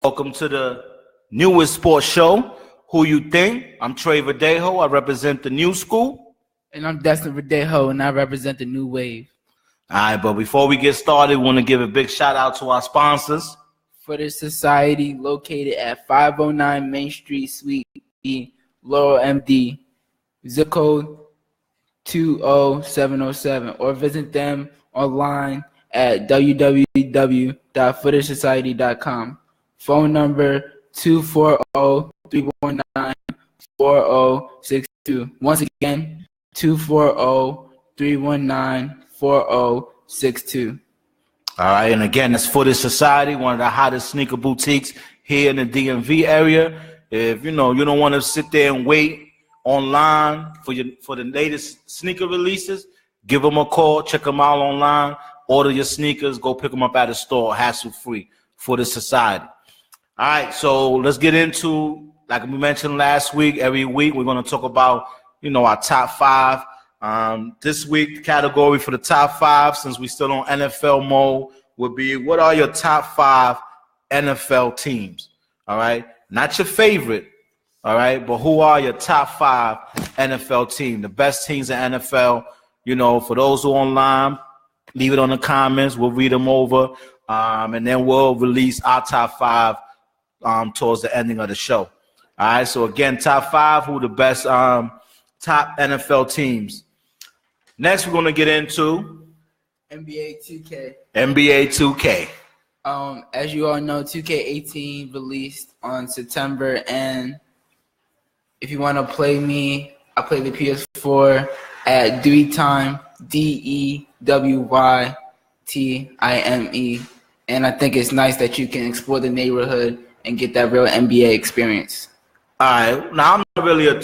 Welcome to the newest sports show, Who You Think. I'm Trey Verdejo. I represent the new school. And I'm Destin Verdejo, and I represent the new wave. All right, but before we get started, we want to give a big shout out to our sponsors. Footage Society, located at 509 Main Street, Suite E, Laurel, MD, zip code 20707, or visit them online at www.footagesociety.com. Phone number 240-319-4062. Once again, 240-319-4062. All right, and again, it's Footage Society, one of the hottest sneaker boutiques here in the DMV area. If you don't want to sit there and wait online for the latest sneaker releases, give them a call, check them out online, order your sneakers, go pick them up at a store, hassle-free. Footage Society. All right, so let's get into, like we mentioned last week, every week we're going to talk about, our top five. This week, the category for the top five, since we're still on NFL mode, would be what are your top five NFL teams? All right, not your favorite, all right, but who are your top five NFL teams? The best teams in NFL. For those who are online, leave it on the comments. We'll read them over, and then we'll release our top five towards the ending of the show. All right, so again, top five, who the best top NFL teams. Next, we're going to get into NBA 2K. NBA 2K. As you all know, 2K18 released on September, and if you want to play me, I play the PS4 at DewyTime, DeWyTime, and I think it's nice that you can explore the neighborhood and get that real NBA experience. All right, now I'm not really a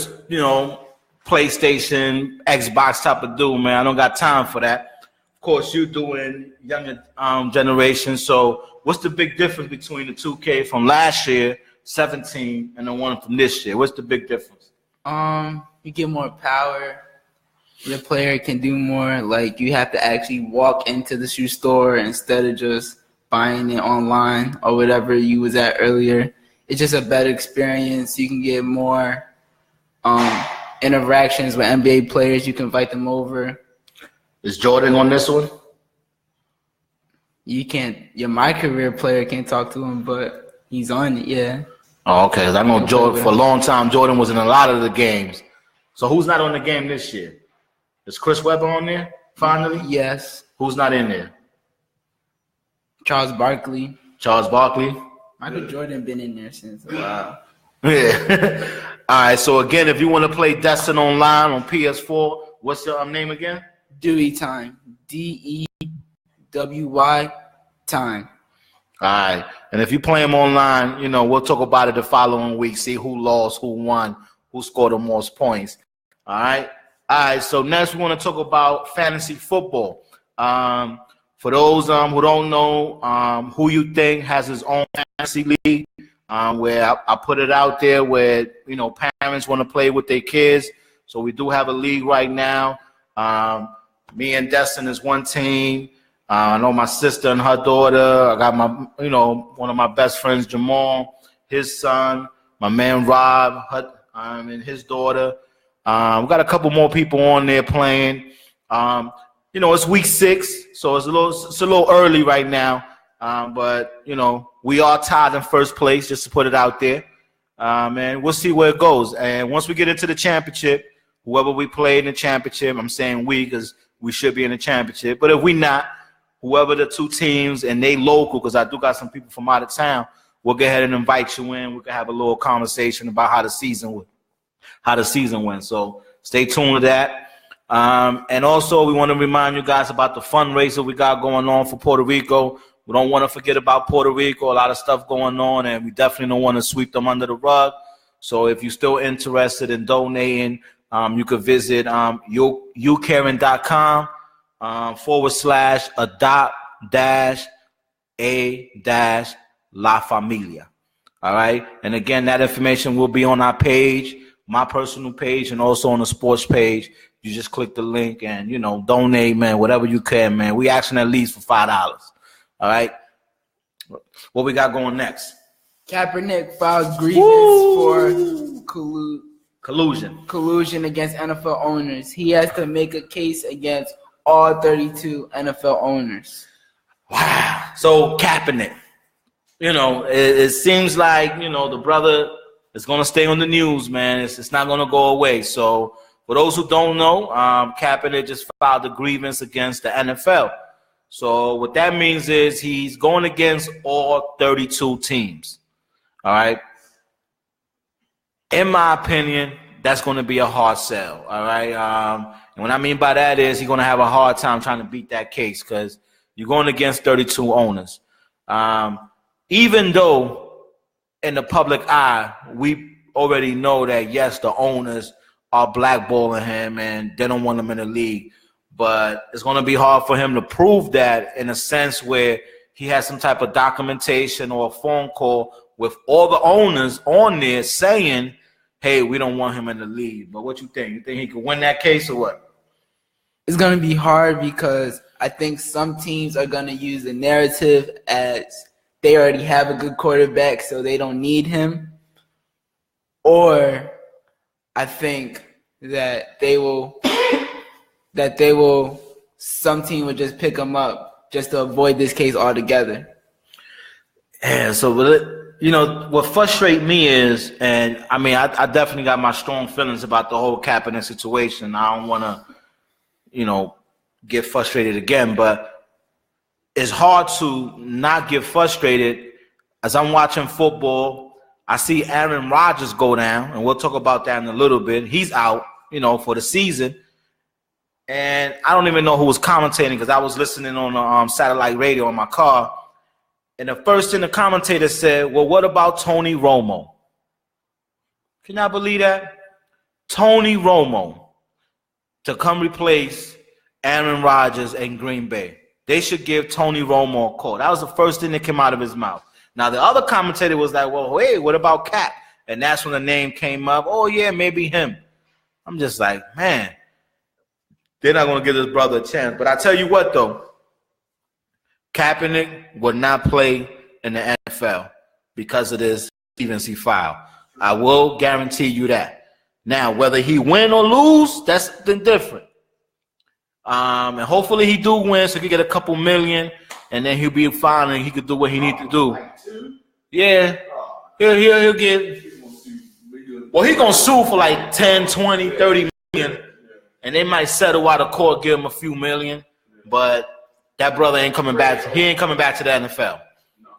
PlayStation, Xbox type of dude, man. I don't got time for that. Of course, you're doing younger generation. So what's the big difference between the 2K from last year, 17, and the one from this year? What's the big difference? You get more power. Your player can do more. Like, you have to actually walk into the shoe store instead of just buying it online or whatever you was at earlier. It's just a better experience. You can get more interactions with NBA players. You can invite them over. Is Jordan on this one? You can't. My career player can't talk to him, but he's on it. Yeah. Oh, okay. 'Cause I know Jordan for a long time. Jordan was in a lot of the games. So who's not on the game this year? Is Chris Webber on there finally? Yes. Who's not in there? Charles Barkley. Charles Barkley. Michael Jordan been in there since a while. Yeah. All right. So again, if you want to play Destin online on PS4, what's your name again? DewyTime. DEWY time. All right. And if you play them online, we'll talk about it the following week. See who lost, who won, who scored the most points. All right. All right. So next we want to talk about fantasy football. For those who don't know, Who You Think has his own fantasy league. Where I put it out there where, parents want to play with their kids. So we do have a league right now. Me and Destin is one team. I know my sister and her daughter. I got my, one of my best friends, Jamal, his son, my man Rob, and his daughter. We got a couple more people on there playing. It's week 6, so it's a little early right now. But we are tied in first place, just to put it out there. And we'll see where it goes. And once we get into the championship, whoever we play in the championship, I'm saying we because we should be in the championship. But if we not, whoever the two teams and they local, because I do got some people from out of town, we'll go ahead and invite you in. We can have a little conversation about how the season went. So stay tuned to that. And also, we want to remind you guys about the fundraiser we got going on for Puerto Rico. We don't want to forget about Puerto Rico, a lot of stuff going on, and we definitely don't want to sweep them under the rug. So if you're still interested in donating, you could visit youcaring.com /adopt-a-la familia. All right. And again, that information will be on our page, my personal page, and also on the sports page. You just click the link and, donate, man, whatever you can, man. We asking at least for $5. All right. What we got going next? Kaepernick filed grievance for collusion against NFL owners. He has to make a case against all 32 NFL owners. Wow. So Kaepernick, it seems like, the brother is going to stay on the news, man. It's not going to go away. So for those who don't know, Kaepernick just filed a grievance against the NFL. So what that means is he's going against all 32 teams. All right. In my opinion, that's going to be a hard sell. All right. And what I mean by that is he's going to have a hard time trying to beat that case because you're going against 32 owners. Even though in the public eye, we already know that, yes, the owners are blackballing him and they don't want him in the league. But it's going to be hard for him to prove that in a sense where he has some type of documentation or a phone call with all the owners on there saying, hey, we don't want him in the league. But what you think? You think he could win that case or what? It's going to be hard because I think some teams are going to use the narrative as they already have a good quarterback, so they don't need him. Or I think that some team would just pick him up just to avoid this case altogether. Yeah, so what frustrates me is, and I mean, I definitely got my strong feelings about the whole Kaepernick situation. I don't want to, get frustrated again, but it's hard to not get frustrated. As I'm watching football, I see Aaron Rodgers go down, and we'll talk about that in a little bit. He's out, for the season. And I don't even know who was commentating because I was listening on satellite radio in my car. And the first thing the commentator said, well, what about Tony Romo? Can y'all believe that? Tony Romo to come replace Aaron Rodgers in Green Bay. They should give Tony Romo a call. That was the first thing that came out of his mouth. Now, the other commentator was like, well, hey, what about Cap? And that's when the name came up. Oh, yeah, maybe him. I'm just like, man, they're not going to give this brother a chance. But I tell you what, though, Kaepernick would not play in the NFL because of this grievance he filed. I will guarantee you that. Now, whether he win or lose, that's different. And hopefully he do win so he can get a couple million, and then he'll be fine and he could do what he needs to do. Yeah, he'll get. Well, he's going to sue for like 10, 20, 30 million, and they might settle out of court, give him a few million, but that brother ain't coming back. He ain't coming back to the NFL.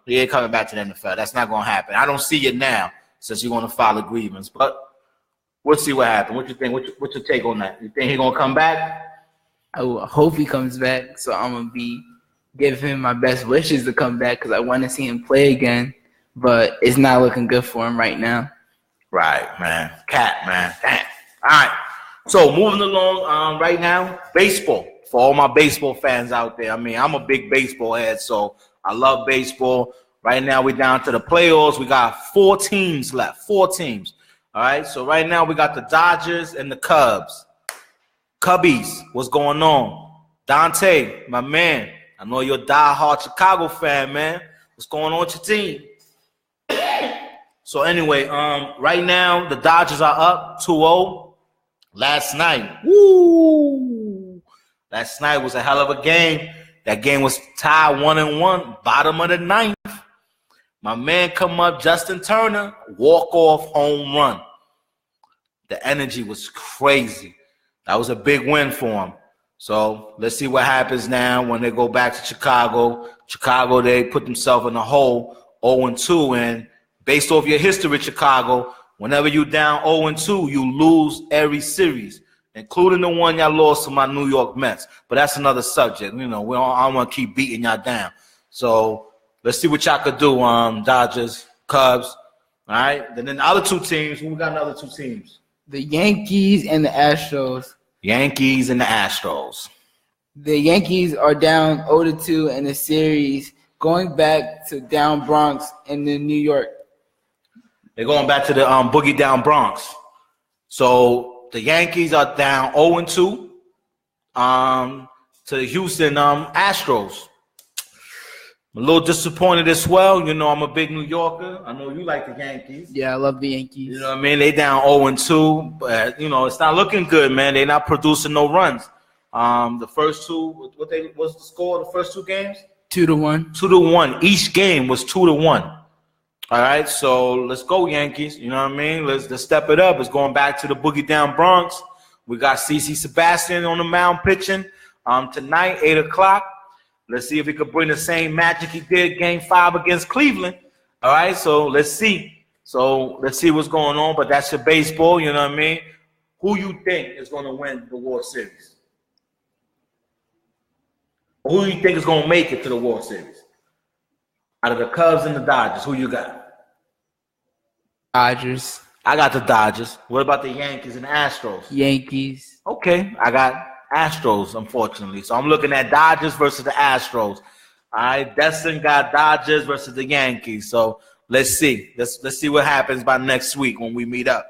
He ain't coming back to the NFL. That's not going to happen. I don't see it now since you're going to file a grievance, but we'll see what happens. What you think? What's your take on that? You think he's going to come back? I hope he comes back, so I'm going to give him my best wishes to come back because I want to see him play again, but it's not looking good for him right now. Right, man. Cat, man. Damn. All right. So moving along right now, baseball. For all my baseball fans out there, I mean, I'm a big baseball head, so I love baseball. Right now, we're down to the playoffs. We got 4 teams left, 4 teams. All right, so right now we got the Dodgers and the Cubs. Cubbies, what's going on? Dante, my man, I know you're a diehard Chicago fan, man. What's going on with your team? So anyway, right now the Dodgers are up 2-0. Last night, last night was a hell of a game. That game was tied 1-1, bottom of the 9th. My man come up, Justin Turner, walk-off home run. The energy was crazy. That was a big win for him. So let's see what happens now when they go back to Chicago. Chicago, they put themselves in a hole, 0-2. And based off your history with Chicago, whenever you're down 0-2, you lose every series, including the one y'all lost to my New York Mets. But that's another subject. I don't want to keep beating y'all down. So let's see what y'all could do, Dodgers, Cubs. All right. Then the other 2 teams, who we got in the other 2 teams? The Yankees and the Astros. Yankees and the Astros. The Yankees are down 0-2 in the series, going back to down Bronx in the New York. They're going back to the boogie down Bronx. So the Yankees are down 0-2 to the Houston Astros. I'm a little disappointed as well. You know, I'm a big New Yorker. I know you like the Yankees. Yeah, I love the Yankees. You know what I mean? They down 0-2, but you know it's not looking good, man. They're not producing no runs. The first two, what's the score of the first 2 games? 2-1. 2-1. Each game was 2-1. All right, so let's go Yankees. You know what I mean? Let's step it up. It's going back to the boogie down Bronx. We got CC Sebastian on the mound pitching tonight, 8 o'clock. Let's see if he could bring the same magic he did Game 5 against Cleveland. All right, so let's see. So let's see what's going on. But that's your baseball, you know what I mean? Who you think is going to win the World Series? Who do you think is going to make it to the World Series? Out of the Cubs and the Dodgers, who you got? Dodgers. I got the Dodgers. What about the Yankees and Astros? Yankees. Okay, I got Astros, unfortunately. So I'm looking at Dodgers versus the Astros. All right, Destin got Dodgers versus the Yankees. So let's see. Let's see what happens by next week when we meet up.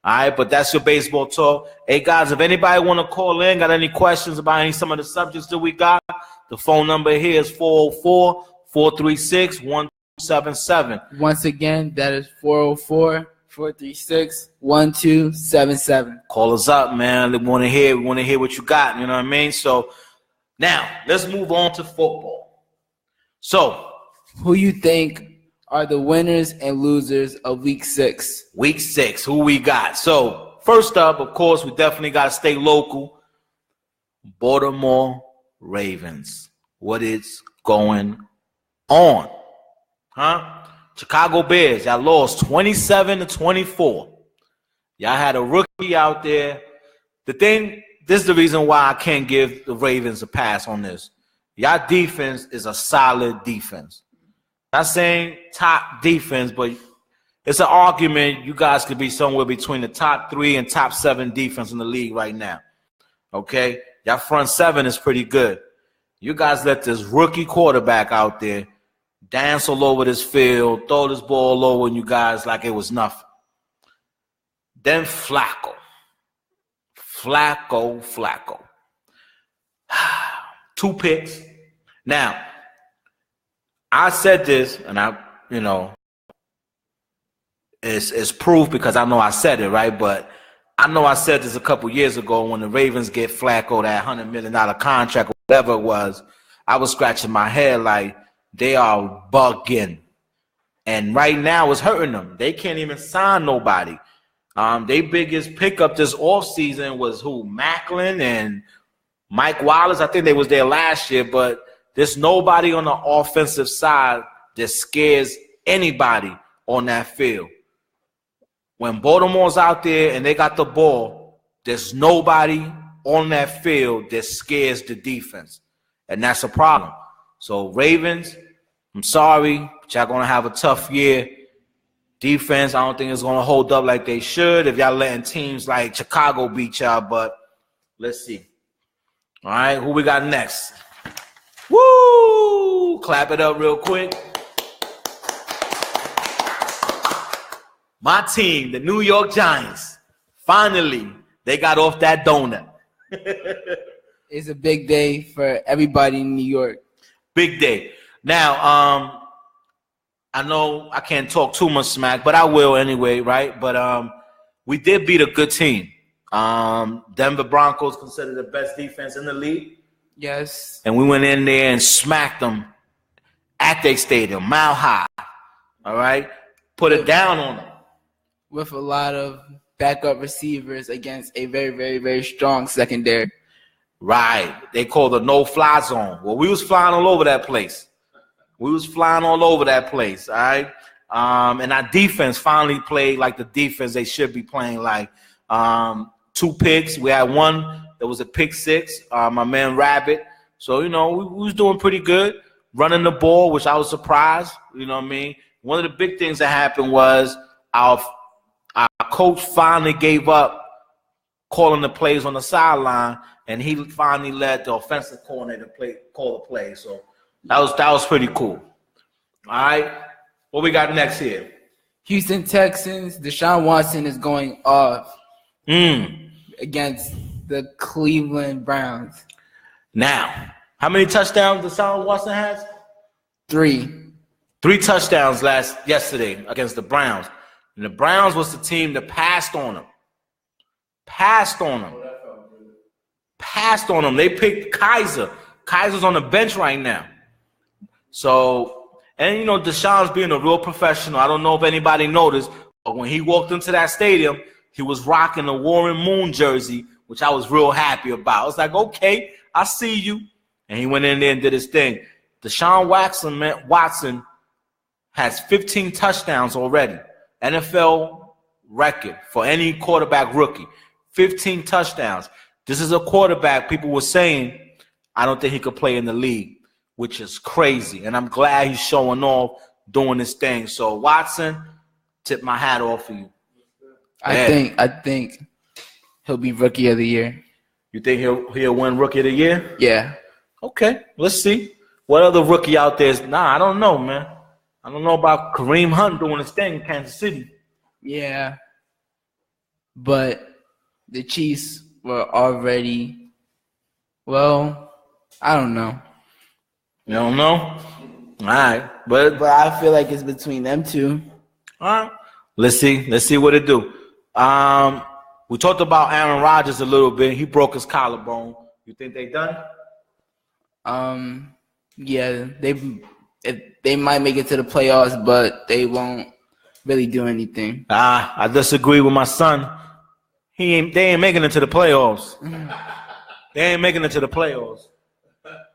All right, but that's your baseball talk. Hey, guys, if anybody want to call in, got any questions about some of the subjects that we got, the phone number here is 404-436-1277. Once again, that is 404-436-1277. Call us up, man. We want to hear what you got. You know what I mean? So now let's move on to football. So who you think are the winners and losers of Week 6? Week 6, who we got? So first up, of course, we definitely got to stay local. Baltimore Ravens. What is going on? Huh? Chicago Bears, y'all lost 27-24. Y'all had a rookie out there. This is the reason why I can't give the Ravens a pass on this. Y'all defense is a solid defense. Not saying top defense, but it's an argument you guys could be somewhere between the top 3 and top 7 defense in the league right now. Okay? Y'all front 7 is pretty good. You guys let this rookie quarterback out there dance all over this field, throw this ball over you guys like it was nothing. Then Flacco. 2 picks. Now, I said this, and it's proof because I know I said it, right? But I know I said this a couple years ago when the Ravens get Flacco that $100 million contract, or whatever it was. I was scratching my head like they are bugging. And right now it's hurting them. They can't even sign nobody. Their biggest pickup this offseason was who? Macklin and Mike Wallace. I think they was there last year, but there's nobody on the offensive side that scares anybody on that field. When Baltimore's out there and they got the ball, there's nobody on that field that scares the defense. And that's a problem. So Ravens, I'm sorry, but y'all going to have a tough year. Defense, I don't think it's going to hold up like they should if y'all letting teams like Chicago beat y'all, but let's see. All right, who we got next? Woo! Clap it up real quick. My team, the New York Giants, finally, they got off that donut. It's a big day for everybody in New York. Big day. Now, I know I can't talk too much smack, but I will anyway, right? But we did beat a good team. Denver Broncos considered the best defense in the league. Yes. And we went in there and smacked them at their stadium, mile high. All right? Put it down on them. With a lot of backup receivers against a very, very, very strong secondary. Right. They call the no-fly zone. Well, we was flying all over that place. All right? And our defense finally played like the defense they should be playing like. 2 picks. We had one that was a pick 6, my man Rabbit. So, we was doing pretty good. Running the ball, which I was surprised. You know what I mean? One of the big things that happened was our coach finally gave up calling the plays on the sideline, and he finally let the offensive coordinator call the play. So that was pretty cool. All right, what we got next here? Houston Texans. Deshaun Watson is going off against the Cleveland Browns. Now, how many touchdowns Deshaun Watson has? 3. 3 touchdowns yesterday against the Browns. And the Browns was the team that passed on him. Passed on him. They picked Kaiser. Kaiser's on the bench right now. So, and Deshaun's being a real professional. I don't know if anybody noticed, but when he walked into that stadium, he was rocking a Warren Moon jersey, which I was real happy about. I was like, okay, I see you. And he went in there and did his thing. Deshaun Watson has 15 touchdowns already. NFL record for any quarterback rookie. 15 touchdowns. This is a quarterback people were saying, I don't think he could play in the league, which is crazy. And I'm glad he's showing off, doing this thing. So, Watson, tip my hat off for you. I think he'll be Rookie of the Year. You think he'll win Rookie of the Year? Yeah. Okay, let's see. What other rookie out there is? I don't know, man. I don't know about Kareem Hunt doing his thing in Kansas City. Yeah. But the Chiefs were already, well, I don't know. You don't know? All right. But I feel like it's between them two. All right. Let's see what it do. We talked about Aaron Rodgers a little bit. He broke his collarbone. You think they done? Yeah, they might make it to the playoffs, but they won't really do anything. I disagree with my son. They ain't making it to the playoffs. They ain't making it to the playoffs.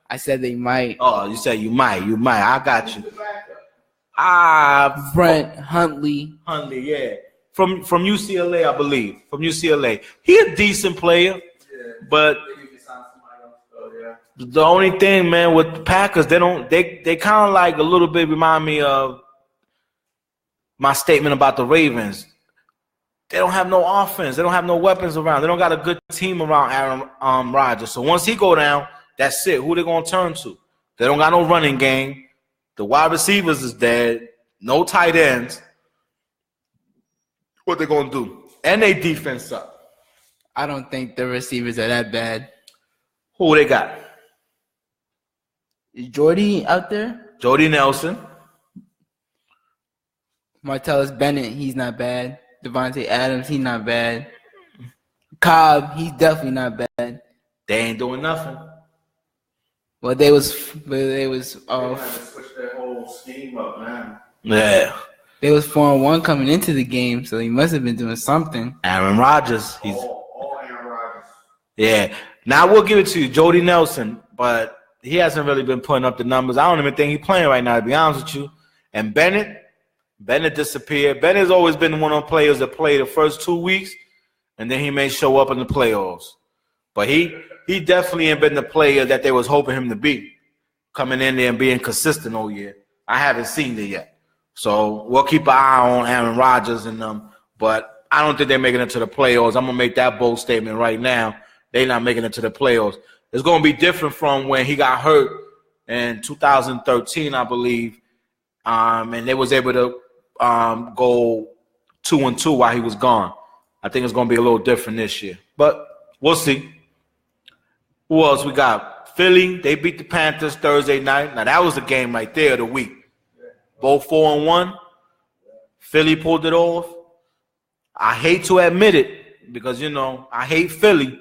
I said they might. Oh, you said you might. I got you. Brent Hundley. Yeah. From UCLA, I believe. From UCLA. He a decent player, but the only thing, man, with the Packers, they kind of like a little bit remind me of my statement about the Ravens. They don't have no offense. They don't have no weapons around. They don't got a good team around Aaron Rodgers. So once he go down, that's it. Who they gonna turn to? They don't got no running game. The wide receivers is dead. No tight ends. What they gonna do? And they defense up. I don't think the receivers are that bad. Who they got? Is Jordy out there? Jordy Nelson. Martellus Bennett, he's not bad. Devontae Adams, he's not bad. Cobb, he's definitely not bad. They ain't doing nothing. Well, they was switch their whole scheme up, man. Yeah. They was 4-1 coming into the game, so he must have been doing something. Aaron Rodgers. He's all Aaron Rodgers. Yeah. Now we'll give it to you, Jordy Nelson, but he hasn't really been putting up the numbers. I don't even think he's playing right now, to be honest with you. And Bennett disappeared. Bennett's always been one of the players that play the first 2 weeks, and then he may show up in the playoffs. But he definitely ain't been the player that they was hoping him to be, coming in there and being consistent all year. I haven't seen it yet. So we'll keep an eye on Aaron Rodgers and them. But I don't think they're making it to the playoffs. I'm going to make that bold statement right now. They're not making it to the playoffs. It's going to be different from when he got hurt in 2013, I believe. And they was able to go 2-2 while he was gone. I think it's going to be a little different this year. But we'll see. Who else we got? Philly, they beat the Panthers Thursday night. Now, that was the game right there of the week. Both 4-1. Philly pulled it off. I hate to admit it because, I hate Philly.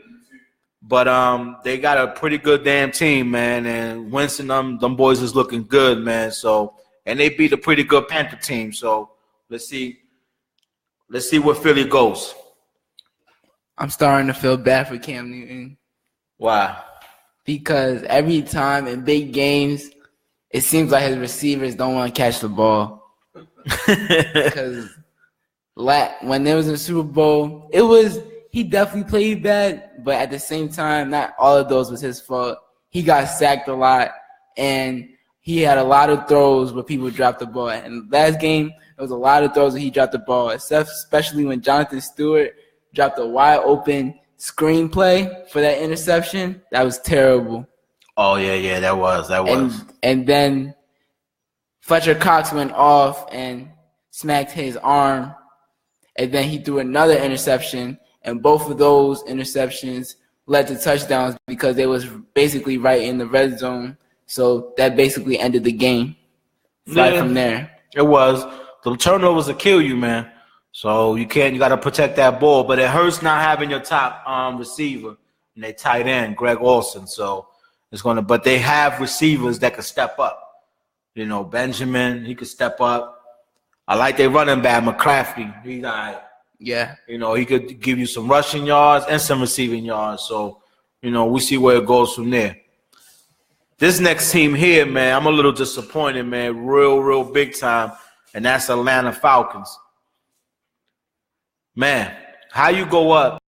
But they got a pretty good damn team, man. And Winston, them boys is looking good, man. So, and they beat a pretty good Panther team. So, let's see where Philly goes. I'm starting to feel bad for Cam Newton. Why? Because every time in big games, it seems like his receivers don't want to catch the ball. Because when there was a Super Bowl, he definitely played bad, but at the same time, not all of those was his fault. He got sacked a lot, and he had a lot of throws where people dropped the ball. And last game, there was a lot of throws where he dropped the ball, especially when Jonathan Stewart dropped a wide open screenplay for that interception. That was terrible. Oh, yeah, that was. And then Fletcher Cox went off and smacked his arm, and then he threw another interception, and both of those interceptions led to touchdowns because they was basically right in the red zone. So that basically ended the game. fly from there. It was. The turnovers will kill you, man. So you got to protect that ball. But it hurts not having your top receiver and they tight end, Greg Olsen. So it's going to, but they have receivers that can step up. You know, Benjamin, he could step up. I like their running back, McCaffrey. He's all right. Yeah. You know, he could give you some rushing yards and some receiving yards. So, you know, we see where it goes from there. This next team here, man, I'm a little disappointed, man. Real big time. And that's Atlanta Falcons. Man, how you go up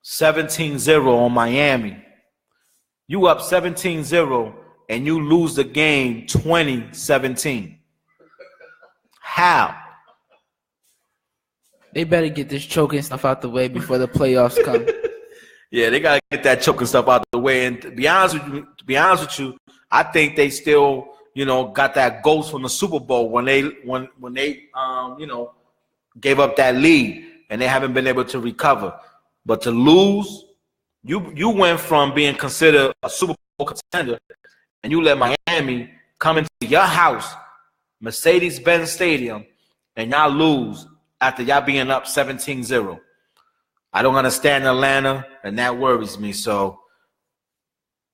17-0 on Miami? You up 17-0 and you lose the game 20-17. How? They better get this choking stuff out the way before the playoffs come. Yeah, they gotta get that choking stuff out the way. And to be honest with you, I think they still, you know, got that ghost from the Super Bowl when they you know, gave up that lead and they haven't been able to recover. But to lose, you went from being considered a Super Bowl contender and you let Miami come into your house, Mercedes-Benz Stadium, and y'all lose after y'all being up 17-0. I don't understand Atlanta, and that worries me. So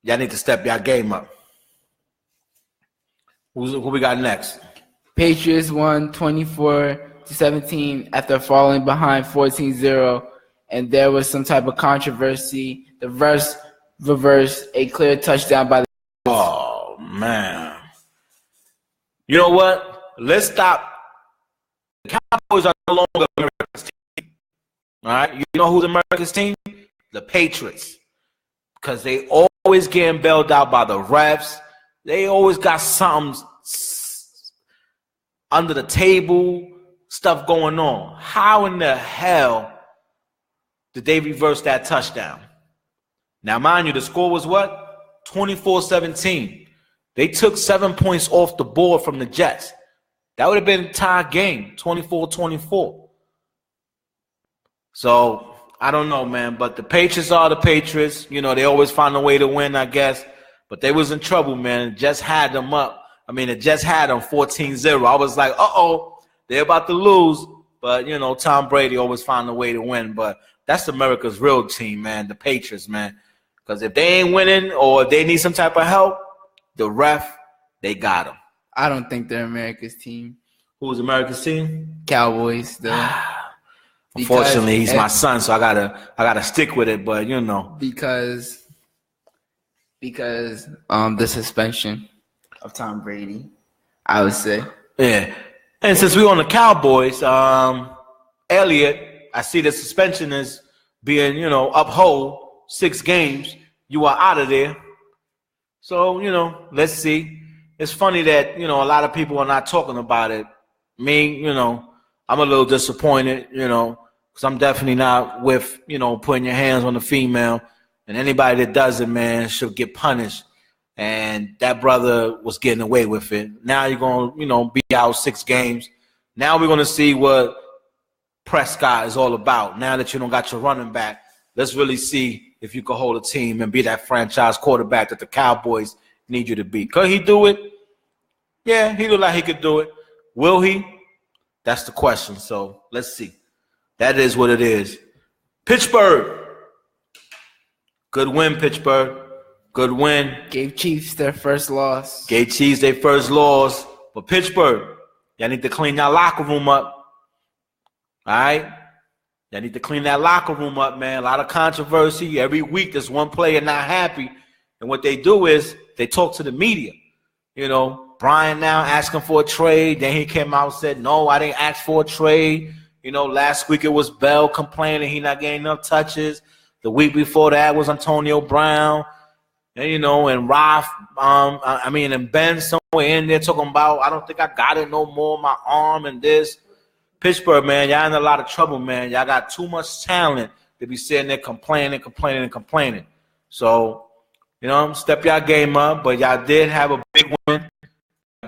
y'all need to step y'all game up. Who we got next? Patriots won 24-17 after falling behind 14-0, and there was some type of controversy. The reverse a clear touchdown by the. Oh man! You know what? Let's stop. The Cowboys are no longer America's team. All right, you know who's America's team? The Patriots, because they always getting bailed out by the refs. They always got something under the table, stuff going on. How in the hell did they reverse that touchdown? Now, mind you, the score was what? 24-17. They took 7 points off the board from the Jets. That would have been a tie game, 24-24. So, I don't know, man. But the Patriots are the Patriots. You know, they always find a way to win, I guess. But they was in trouble, man. The Jets had them up. I mean, the Jets had them 14-0. I was like, uh-oh, they're about to lose. But, you know, Tom Brady always found a way to win. But that's America's real team, man, the Patriots, man. Because if they ain't winning or if they need some type of help, the ref, they got them. I don't think they're America's team. Who's America's team? Cowboys, though. Unfortunately, he's my son, so I gotta stick with it. But you know, because the suspension of Tom Brady, I would say. Yeah, and since we're on the Cowboys, Elliott, I see the suspension is being, you know, upheld 6 games. You are out of there. So, you know, let's see. It's funny that, you know, a lot of people are not talking about it. Me, you know, I'm a little disappointed, you know, because I'm definitely not with, you know, putting your hands on the female. And anybody that does it, man, should get punished. And that brother was getting away with it. Now you're going to, you know, be out 6 games. Now we're going to see what Prescott is all about. Now that you don't got your running back, let's really see if you can hold a team and be that franchise quarterback that the Cowboys need you to be. Could he do it? Yeah, he looked like he could do it. Will he? That's the question. So let's see. That is what it is. Pittsburgh. Good win, Pittsburgh. Good win. Gave Chiefs their first loss. Gave Chiefs their first loss. But Pittsburgh, y'all need to clean that locker room up. All right? Y'all need to clean that locker room up, man. A lot of controversy. Every week there's one player not happy. And what they do is they talk to the media. You know, Brian now asking for a trade. Then he came out and said, no, I didn't ask for a trade. You know, last week it was Bell complaining he not getting enough touches. The week before that was Antonio Brown. And, you know, and Ralph, and Ben somewhere in there talking about, I don't think I got it no more, my arm and this. Pittsburgh, man, y'all in a lot of trouble, man. Y'all got too much talent to be sitting there complaining. So, you know, step y'all game up, but y'all did have a big win.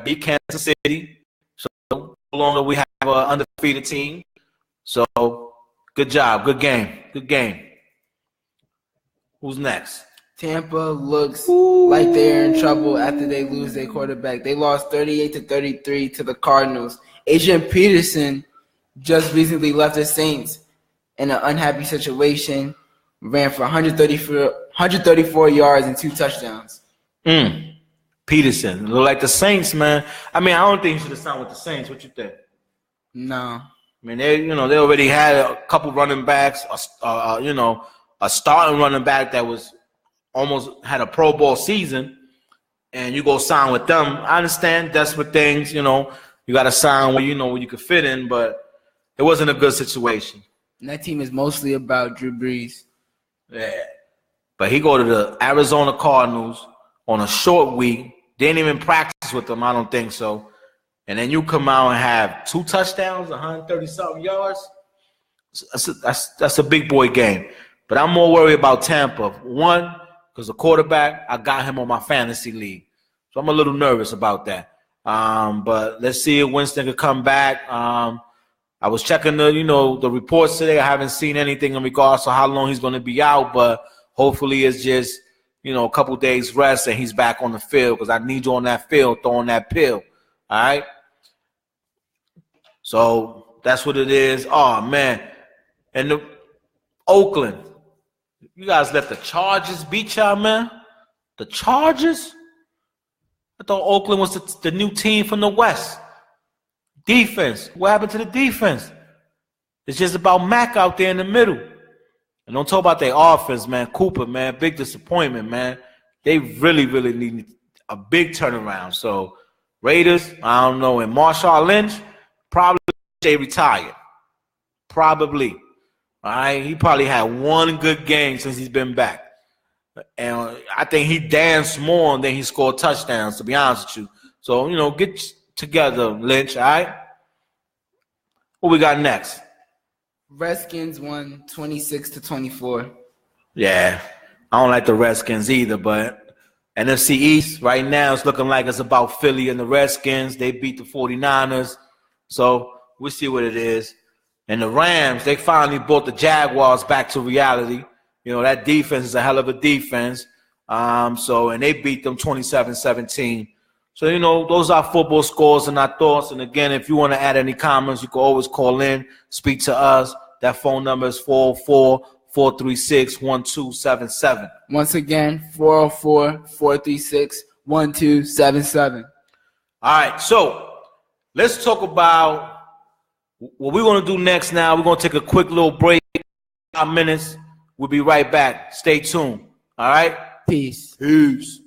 Beat Kansas City. So no longer we have an undefeated team. So good job, good game. Who's next? Tampa looks like they're in trouble after they lose their quarterback. They lost 38-33 to the Cardinals. Adrian Peterson just recently left the Saints in an unhappy situation, ran for 134 yards and 2 touchdowns. Peterson. Look like the Saints, man. I mean, I don't think he should have signed with the Saints. What you think? No. I mean, they already had a couple running backs, a starting running back that was almost had a Pro Bowl season, and you go sign with them. I understand desperate things, you got to sign where where you could fit in, but it wasn't a good situation. And that team is mostly about Drew Brees. Yeah. But he go to the Arizona Cardinals on a short week. Didn't even practice with them, I don't think so. And then you come out and have 2 touchdowns, 130-something yards. That's a big boy game. But I'm more worried about Tampa. One, because the quarterback, I got him on my fantasy league. So I'm a little nervous about that. But let's see if Winston could come back. I was checking the reports today. I haven't seen anything in regards to how long he's going to be out, but hopefully it's just, a couple days rest and he's back on the field, because I need you on that field throwing that pill. All right? So that's what it is. Oh, man. And Oakland, you guys let the Chargers beat y'all, man? The Chargers? I thought Oakland was the new team from the West. Defense. What happened to the defense? It's just about Mac out there in the middle. And don't talk about their offense, man. Cooper, man, big disappointment, man. They really, really need a big turnaround. So, Raiders, I don't know. And Marshawn Lynch, probably they retired. Probably. All right? He probably had one good game since he's been back. And I think he danced more than he scored touchdowns, to be honest with you. So, get together, Lynch, all right? What we got next? Redskins won 26-24. Yeah, I don't like the Redskins either, but NFC East right now it's looking like it's about Philly and the Redskins. They beat the 49ers, so we'll see what it is. And the Rams, they finally brought the Jaguars back to reality. That defense is a hell of a defense. And they beat them 27-17. So, those are football scores and our thoughts. And, again, if you want to add any comments, you can always call in, speak to us. That phone number is 404-436-1277. Once again, 404-436-1277. All right, so let's talk about what we're going to do next now. We're going to take a quick little break, 5 minutes. We'll be right back. Stay tuned. All right? Peace. Peace.